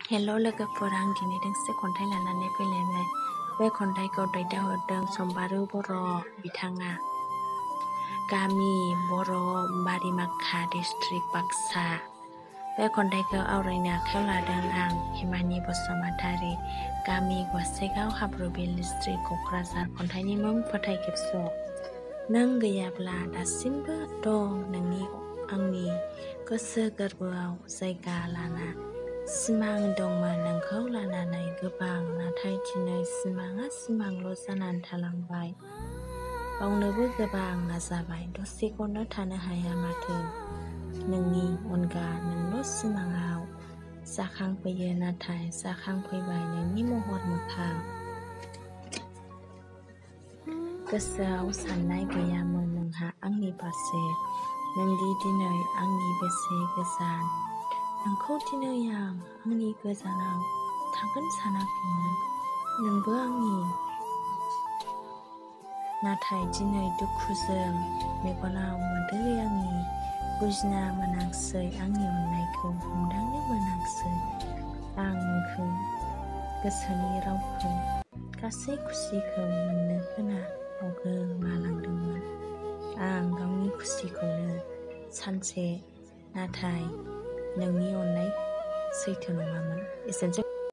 हेल' लोगोफोर आं दिनै दोंसे खन्थाइ लानानै फैलायबाय। बे खन्थाइखौ दैथायहरदों सम्बारु बर' बिथाङा। गामि बर' बारिमाखा डिस्ट्रिक्ट बाक्सा। बे खन्थाइखौ आवरायनो आखायाव लादों आं हिमानि बसुमतारी। गामि गसाइगाव हाब्रुबिल डिस्ट्रिक्ट क'क्राझार। खन्थाइनि मुं फोथाय खेबस'। नों गैयाब्ला दासिमबो दं नोंनि आंनि गोसो गोरबोआव जायगा लाना। सिमां दंमोन नोंखौ लानानै गोबां, नाथाय दिनै सिमाङा सिमांल' जानानै थालांबाय। बावनोबो गोबां नाजाबाय, दसेखौनो थानो हाया माथो। नोंनि अनगा नोंल' सिमाङाव जाखांफैयो, नाथाय जाखांफैबाय नोंनि महर मोखां। गोसोआव साननाय गैयामोन नोंहा आंनि फारसे, नोंदि दिनै आंनि बेसे गोजान। नोंखौ दिनै आं आंनि गोजानाव थागोन सानाखैमोन, नोंबो आंनि। नाथाय दिनै दुखुजों मेगनाव मोदै आंनि, बुजिना मोनाखसै आंनि अननायखौ हमदांनो मोनाखसै। आं नोंखौ गोसोनि रावखौ गासै खुसिखौ नोंनो होना बावगोमालांदोंमोन आं गावनि खुसिखौनो सानसे, नाथाय नोंनि अननाय सैथो नङामोन। एसेनोसै।